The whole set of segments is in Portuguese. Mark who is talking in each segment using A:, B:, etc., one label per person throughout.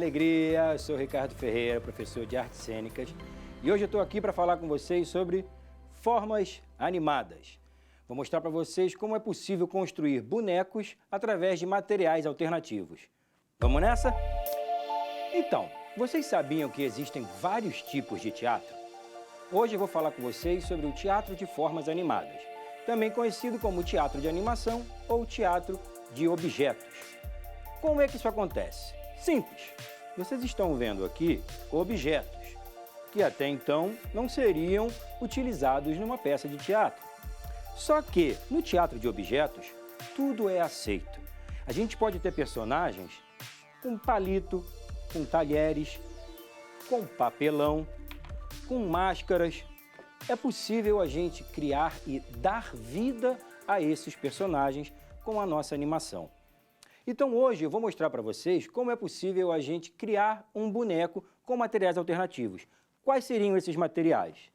A: alegria! Eu sou Ricardo Ferreira, professor de artes cênicas, e hoje eu estou aqui para falar com vocês sobre formas animadas. Vou mostrar para vocês como é possível construir bonecos através de materiais alternativos. Vamos nessa? Então, vocês sabiam que existem vários tipos de teatro? Hoje eu vou falar com vocês sobre o teatro de formas animadas, também conhecido como teatro de animação ou teatro de objetos. Como é que isso acontece? Simples. Vocês estão vendo aqui objetos que até então não seriam utilizados numa peça de teatro. Só que no teatro de objetos, tudo é aceito. A gente pode ter personagens com palito, com talheres, com papelão, com máscaras. É possível a gente criar e dar vida a esses personagens com a nossa animação. Então hoje eu vou mostrar para vocês como é possível a gente criar um boneco com materiais alternativos. Quais seriam esses materiais?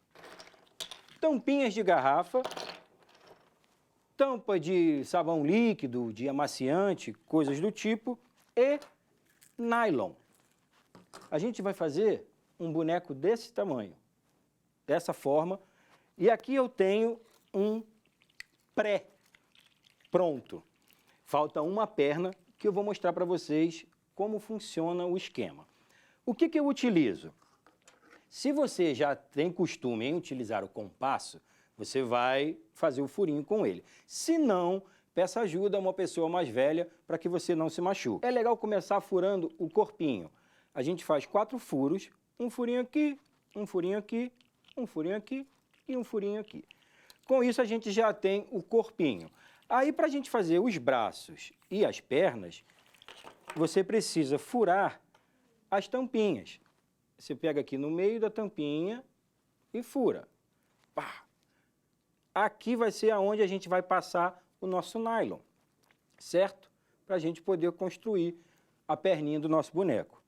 A: Tampinhas de garrafa, tampa de sabão líquido, de amaciante, coisas do tipo, e nylon. A gente vai fazer um boneco desse tamanho, dessa forma, e aqui eu tenho um pré-pronto. Falta uma perna que eu vou mostrar para vocês como funciona o esquema. O que eu utilizo? Se você já tem costume em utilizar o compasso, você vai fazer o furinho com ele. Se não, peça ajuda a uma pessoa mais velha para que você não se machuque. É legal começar furando o corpinho. A gente faz 4 furos, um furinho aqui, um furinho aqui, um furinho aqui e um furinho aqui. Com isso a gente já tem o corpinho. Aí para a gente fazer os braços e as pernas, você precisa furar as tampinhas. Você pega aqui no meio da tampinha e fura. Pá! Aqui vai ser aonde a gente vai passar o nosso nylon, certo? Para a gente poder construir a perninha do nosso boneco.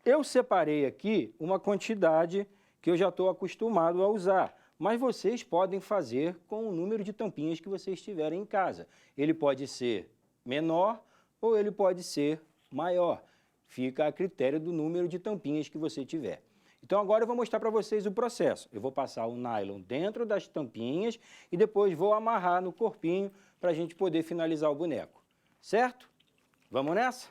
A: Eu separei aqui uma quantidade que eu já estou acostumado a usar, mas vocês podem fazer com o número de tampinhas que vocês tiverem em casa. Ele pode ser menor ou ele pode ser maior. Fica a critério do número de tampinhas que você tiver. Então agora eu vou mostrar para vocês o processo. Eu vou passar o nylon dentro das tampinhas e depois vou amarrar no corpinho para a gente poder finalizar o boneco. Certo? Vamos nessa?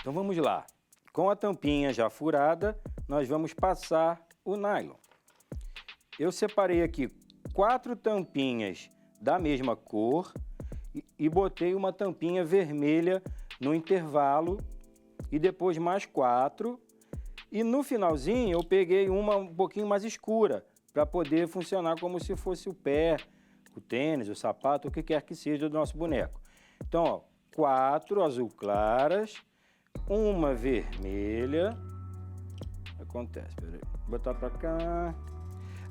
A: Então vamos lá. Com a tampinha já furada, nós vamos passar o nylon. Eu separei aqui 4 tampinhas da mesma cor e botei uma tampinha vermelha no intervalo e depois mais 4. E no finalzinho eu peguei uma um pouquinho mais escura para poder funcionar como se fosse o pé, o tênis, o sapato, o que quer que seja do nosso boneco. Então, ó, 4 azul claras, uma vermelha. Acontece, peraí, vou botar para cá.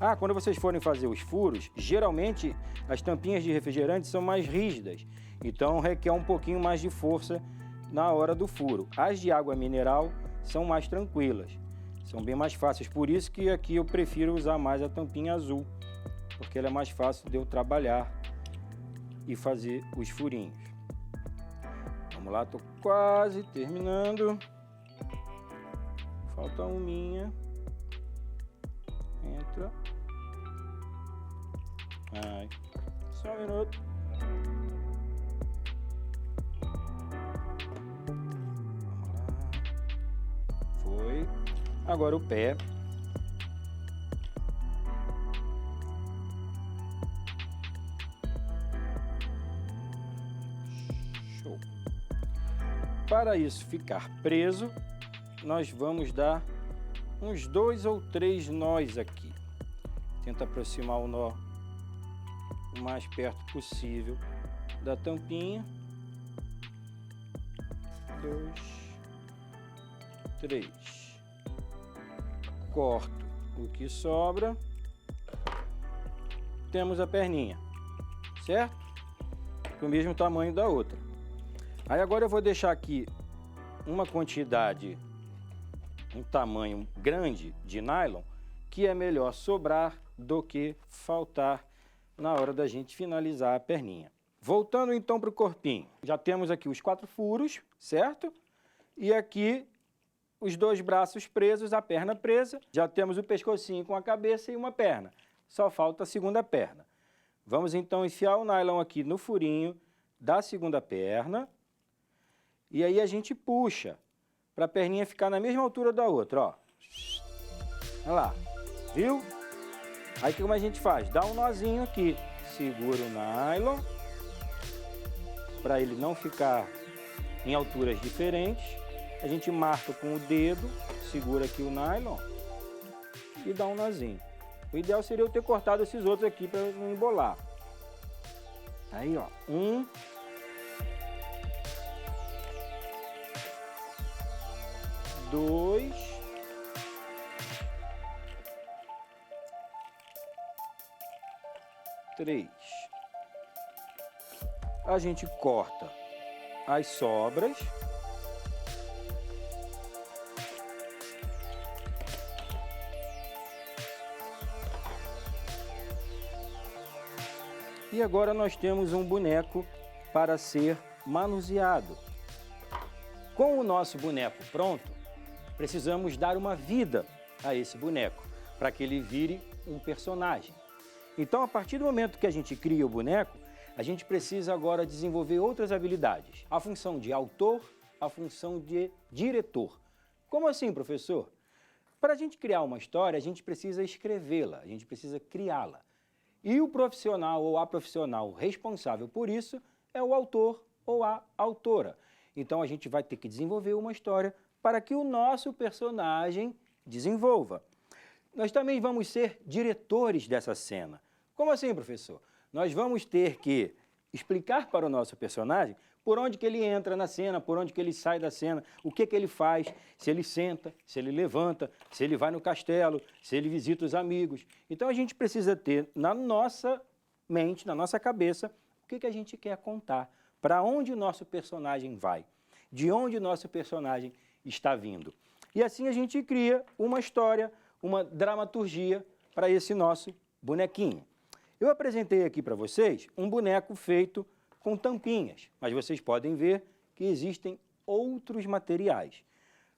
A: Ah, quando vocês forem fazer os furos, geralmente as tampinhas de refrigerante são mais rígidas, então requer um pouquinho mais de força na hora do furo. As de água mineral são mais tranquilas, são bem mais fáceis, por isso que aqui eu prefiro usar mais a tampinha azul, porque ela é mais fácil de eu trabalhar e fazer os furinhos. Vamos lá, estou quase terminando. Falta uma. Entra. Ai, só um minuto. Vamos lá. Foi. Agora o pé. Show. Para isso ficar preso, nós vamos dar uns 2 ou 3 nós aqui. Tenta aproximar o nó o mais perto possível da tampinha. 2, 3. Corto o que sobra. Temos a perninha, certo? Com o mesmo tamanho da outra. Aí agora eu vou deixar aqui uma quantidade, um tamanho grande de nylon, que é melhor sobrar do que faltar na hora da gente finalizar a perninha. Voltando então para o corpinho, já temos aqui os 4 furos, certo? E aqui os dois braços presos, a perna presa. Já temos o pescocinho com a cabeça e uma perna. Só falta a segunda perna. Vamos então enfiar o nylon aqui no furinho da segunda perna. E aí a gente puxa para a perninha ficar na mesma altura da outra, ó. Olha lá, viu? Aí como a gente faz? Dá um nozinho aqui. Segura o nylon para ele não ficar em alturas diferentes. A gente marca com o dedo, segura aqui o nylon e dá um nozinho. O ideal seria eu ter cortado esses outros aqui para não embolar. Aí, ó, 1, 2, 3. A gente corta as sobras. E agora nós temos um boneco para ser manuseado. Com o nosso boneco pronto, precisamos dar uma vida a esse boneco, para que ele vire um personagem. Então, a partir do momento que a gente cria o boneco, a gente precisa agora desenvolver outras habilidades. A função de autor, a função de diretor. Como assim, professor? Para a gente criar uma história, a gente precisa escrevê-la, a gente precisa criá-la. E o profissional ou a profissional responsável por isso é o autor ou a autora. Então, a gente vai ter que desenvolver uma história para que o nosso personagem desenvolva. Nós também vamos ser diretores dessa cena. Como assim, professor? Nós vamos ter que explicar para o nosso personagem por onde que ele entra na cena, por onde que ele sai da cena, o que que ele faz, se ele senta, se ele levanta, se ele vai no castelo, se ele visita os amigos. Então a gente precisa ter na nossa mente, na nossa cabeça, o que que a gente quer contar, para onde o nosso personagem vai, de onde o nosso personagem está vindo. E assim a gente cria uma história, uma dramaturgia para esse nosso bonequinho. Eu apresentei aqui para vocês um boneco feito com tampinhas, mas vocês podem ver que existem outros materiais.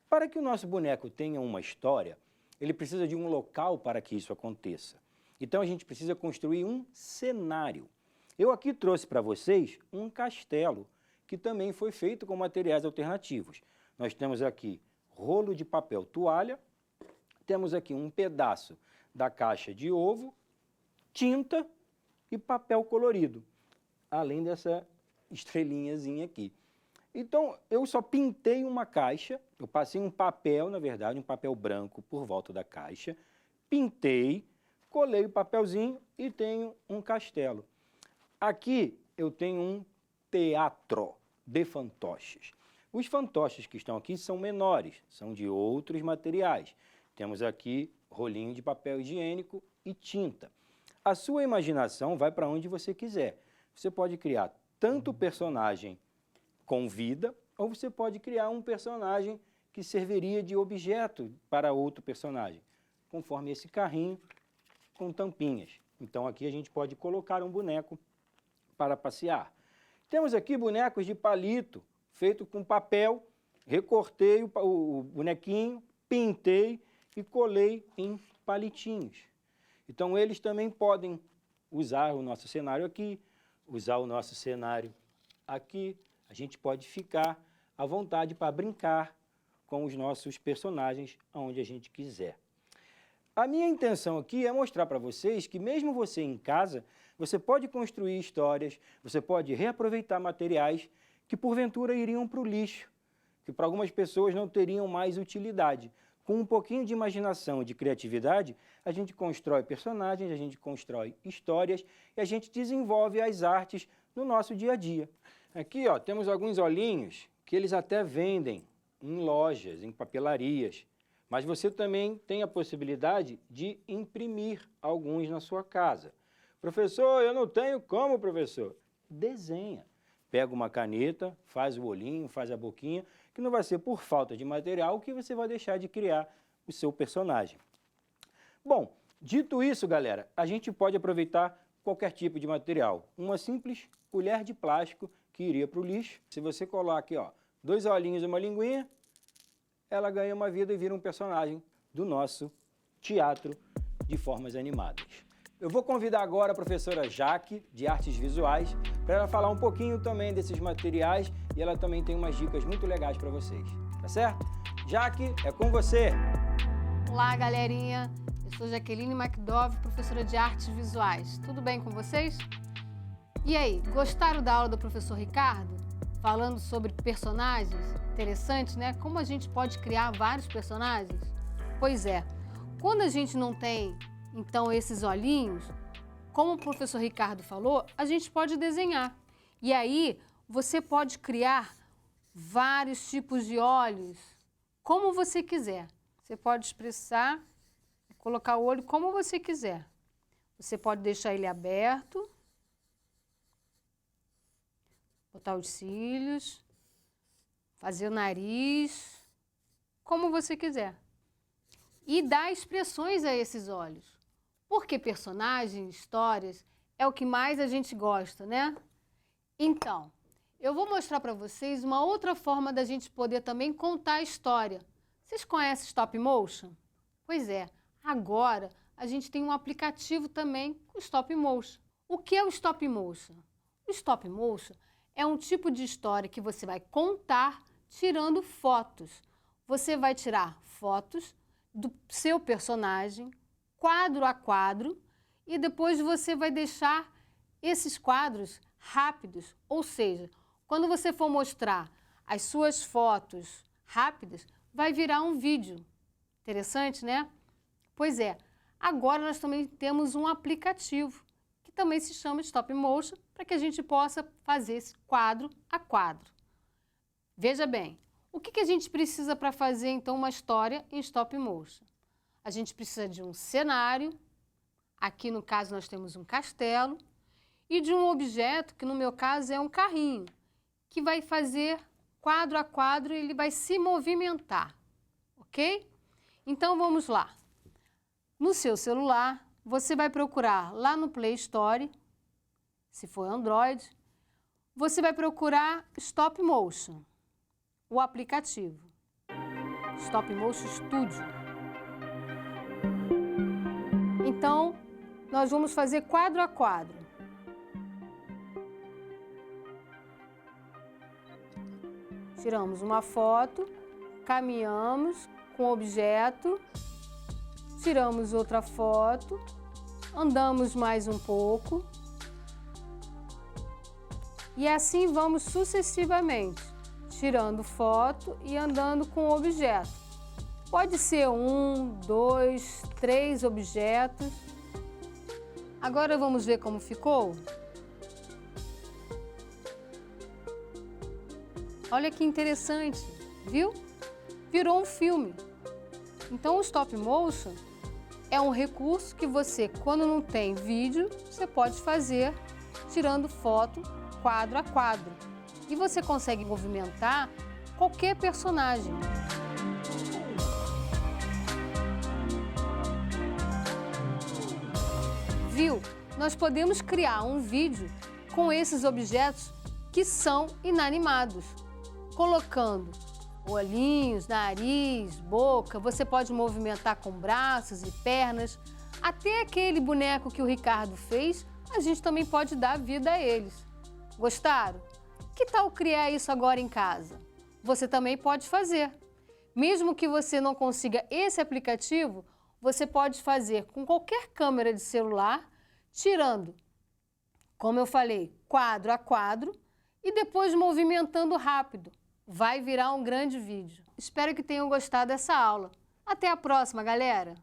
A: Para que o nosso boneco tenha uma história, ele precisa de um local para que isso aconteça. Então a gente precisa construir um cenário. Eu aqui trouxe para vocês um castelo, que também foi feito com materiais alternativos. Nós temos aqui rolo de papel toalha, temos aqui um pedaço da caixa de ovo, tinta e papel colorido, além dessa estrelinhazinha aqui. Então, eu só pintei uma caixa, eu passei um papel, na verdade, um papel branco por volta da caixa, pintei, colei o papelzinho e tenho um castelo. Aqui eu tenho um teatro de fantoches. Os fantoches que estão aqui são menores, são de outros materiais. Temos aqui rolinho de papel higiênico e tinta. A sua imaginação vai para onde você quiser. Você pode criar tanto o personagem com vida, ou você pode criar um personagem que serviria de objeto para outro personagem, conforme esse carrinho com tampinhas. Então aqui a gente pode colocar um boneco para passear. Temos aqui bonecos de palito, feito com papel, recortei o bonequinho, pintei e colei em palitinhos. Então eles também podem usar o nosso cenário aqui, usar o nosso cenário aqui. A gente pode ficar à vontade para brincar com os nossos personagens aonde a gente quiser. A minha intenção aqui é mostrar para vocês que mesmo você em casa, você pode construir histórias, você pode reaproveitar materiais que porventura iriam para o lixo, que para algumas pessoas não teriam mais utilidade. Com um pouquinho de imaginação e de criatividade, a gente constrói personagens, a gente constrói histórias e a gente desenvolve as artes no nosso dia a dia. Aqui, ó, temos alguns olhinhos que eles até vendem em lojas, em papelarias, mas você também tem a possibilidade de imprimir alguns na sua casa. Professor, eu não tenho como, professor. Desenha. Pega uma caneta, faz o olhinho, faz a boquinha, que não vai ser por falta de material que você vai deixar de criar o seu personagem. Bom, dito isso, galera, a gente pode aproveitar qualquer tipo de material. Uma simples colher de plástico que iria para o lixo. Se você coloca aqui, ó, 2 olhinhos e uma linguinha, ela ganha uma vida e vira um personagem do nosso teatro de formas animadas. Eu vou convidar agora a professora Jaque, de Artes Visuais, para ela falar um pouquinho também desses materiais e ela também tem umas dicas muito legais para vocês, tá certo? Jaque, é com você!
B: Olá, galerinha! Eu sou Jaqueline McDowell, professora de Artes Visuais. Tudo bem com vocês? E aí, gostaram da aula do professor Ricardo? Falando sobre personagens? Interessante, né? Como a gente pode criar vários personagens? Pois é, quando a gente não tem, então, esses olhinhos, como o professor Ricardo falou, a gente pode desenhar. E aí, você pode criar vários tipos de olhos, como você quiser. Você pode expressar, colocar o olho como você quiser. Você pode deixar ele aberto, botar os cílios, fazer o nariz, como você quiser. E dar expressões a esses olhos. Porque personagens, histórias, é o que mais a gente gosta, né? Então, eu vou mostrar para vocês uma outra forma da gente poder também contar a história. Vocês conhecem Stop Motion? Pois é, agora a gente tem um aplicativo também com Stop Motion. O que é o Stop Motion? O Stop Motion é um tipo de história que você vai contar tirando fotos. Você vai tirar fotos do seu personagem, quadro a quadro, e depois você vai deixar esses quadros rápidos, ou seja, quando você for mostrar as suas fotos rápidas, vai virar um vídeo. Interessante, né? Pois é, agora nós também temos um aplicativo, que também se chama Stop Motion, para que a gente possa fazer esse quadro a quadro. Veja bem, o que a gente precisa para fazer, então, uma história em Stop Motion? A gente precisa de um cenário, aqui no caso nós temos um castelo, e de um objeto, que no meu caso é um carrinho, que vai fazer quadro a quadro e ele vai se movimentar, ok? Então vamos lá. No seu celular, você vai procurar lá no Play Store, se for Android, você vai procurar Stop Motion, o aplicativo, Stop Motion Studio. Então, nós vamos fazer quadro a quadro. Tiramos uma foto, caminhamos com o objeto, tiramos outra foto, andamos mais um pouco e assim vamos sucessivamente, tirando foto e andando com o objeto. Pode ser 1, 2, 3 objetos. Agora vamos ver como ficou? Olha que interessante, viu? Virou um filme. Então o Stop Motion é um recurso que você, quando não tem vídeo, você pode fazer tirando foto quadro a quadro. E você consegue movimentar qualquer personagem. Viu? Nós podemos criar um vídeo com esses objetos que são inanimados, colocando olhinhos, nariz, boca, você pode movimentar com braços e pernas, até aquele boneco que o Ricardo fez, a gente também pode dar vida a eles. Gostaram? Que tal criar isso agora em casa? Você também pode fazer. Mesmo que você não consiga esse aplicativo, você pode fazer com qualquer câmera de celular, tirando, como eu falei, quadro a quadro e depois movimentando rápido. Vai virar um grande vídeo. Espero que tenham gostado dessa aula. Até a próxima, galera!